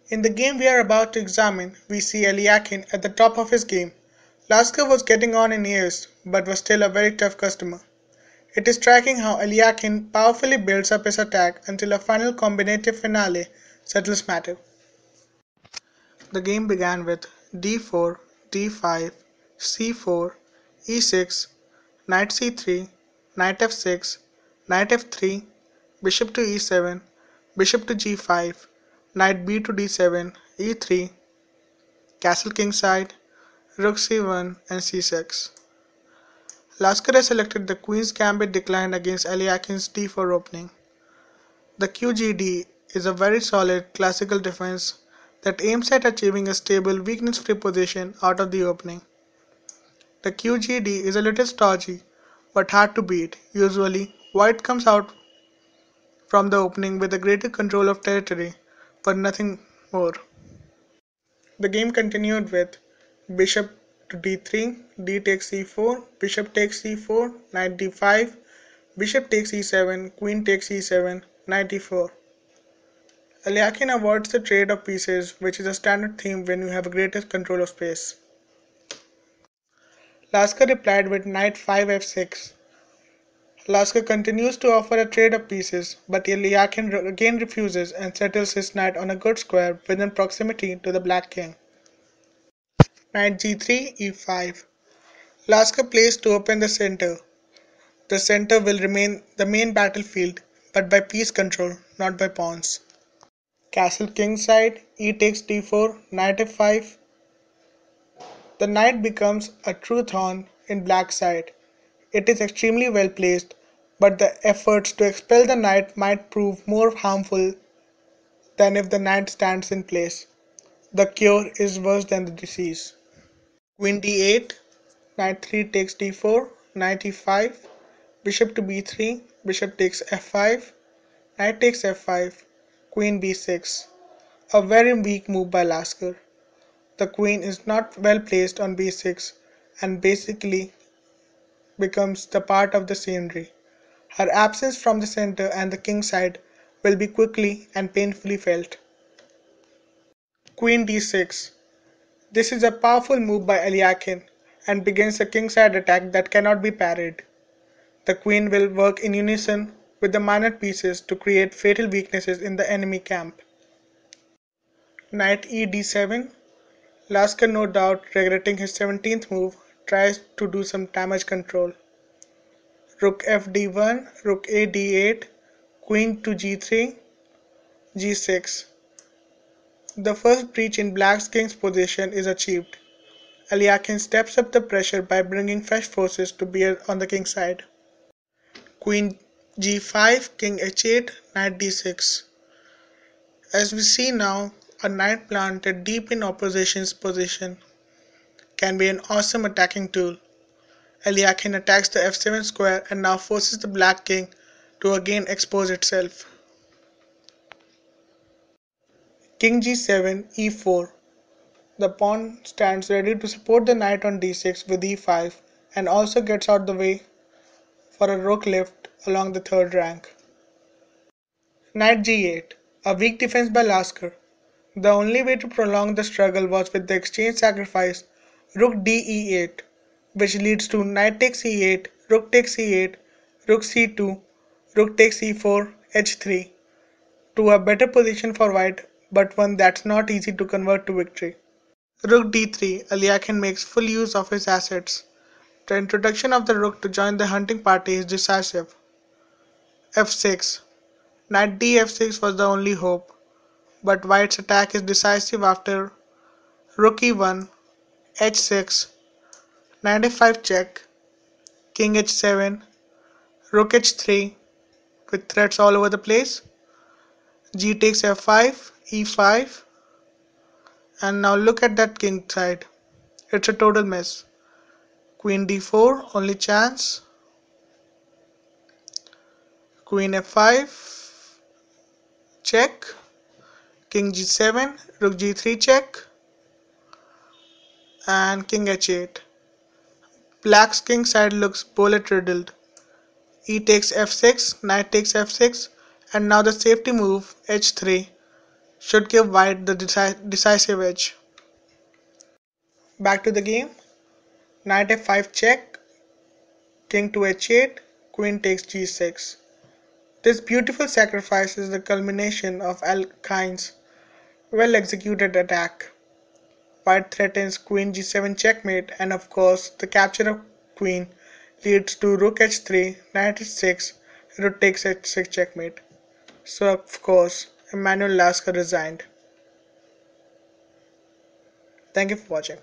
In the game we are about to examine, we see Alekhine at the top of his game. Lasker was getting on in years, but was still a very tough customer. It is striking how Alekhine powerfully builds up his attack until a final combinative finale settles matter. The game began with d4, d5, c4, e6, knight c3, knight f6, knight f3, bishop to e7, bishop to g5, knight b to d7, e3, castle kingside, rook c1 and c6. Lasker has selected the Queen's Gambit decline against Alekhine's d4 opening. The QGD is a very solid classical defense that aims at achieving a stable weakness-free position out of the opening. The QGD is a little stodgy but hard to beat. Usually, white comes out from the opening with a greater control of territory, but nothing more. The game continued with bishop to d3, d takes c4, bishop takes c4, knight d5, bishop takes e7, queen takes e7, knight e4. Alekhine avoids the trade of pieces, which is a standard theme when you have greater control of space. Lasker replied with knight 5 f6. Lasker continues to offer a trade of pieces, but Alekhine again refuses and settles his knight on a good square within proximity to the black king. Knight g3, e5. Lasker plays to open the center. The center will remain the main battlefield, but by piece control, not by pawns. Castle kingside, e takes d4, knight f5. The knight becomes a true thorn in black's side. It is extremely well placed, but the efforts to expel the knight might prove more harmful than if the knight stands in place. The cure is worse than the disease. Queen d8, knight 3 takes d4, knight e5, bishop to b3, bishop takes f5, knight takes f5, queen b6. A very weak move by Lasker. The queen is not well placed on b6 and basically becomes the part of the scenery. Her absence from the center and the king side will be quickly and painfully felt. Queen d6. This is a powerful move by Alekhine and begins a kingside attack that cannot be parried. The queen will work in unison with the minor pieces to create fatal weaknesses in the enemy camp. Knight e d7. Lasker, no doubt regretting his 17th move, tries to do some damage control. Rook f d1, rook a d8, queen to g3, g6. The first breach in black's king's position is achieved. Alekhine steps up the pressure by bringing fresh forces to bear on the king's side. Queen g5, king h8, knight d6. As we see now, a knight planted deep in opposition's position can be an awesome attacking tool. Alekhine attacks the f7 square and now forces the black king to again expose itself. King g7, e4. The pawn stands ready to support the knight on d6 with e5 and also gets out the way for a rook lift along the third rank. Knight g8, a weak defense by Lasker. The only way to prolong the struggle was with the exchange sacrifice rook d e8, which leads to knight takes e8, rook takes e8, rook c2, rook takes e4, h3, to a better position for white, but one that's not easy to convert to victory. Rook d3, Alekhine makes full use of his assets. The introduction of the rook to join the hunting party is decisive. f6. Knight d f6 was the only hope, but white's attack is decisive after rook e1, h6, knight f5 check, king h7, rook h3 with threats all over the place, g takes f5, e5, and now look at that king side. It's a total mess. Queen d4, only chance, queen f5, check, king g7, rook g3 check, and king h8. Black's king side looks bullet riddled. E takes f6, knight takes f6, and now the safety move h3 should give white the decisive edge. Back to the game. Knight f5 check, king to h8, queen takes g6. This beautiful sacrifice is the culmination of Alekhine's well executed attack. White threatens queen g7 checkmate, and of course the capture of queen leads to rook h3, knight h6, rook takes h6 checkmate. So of course Emmanuel Lasker resigned. Thank you for watching.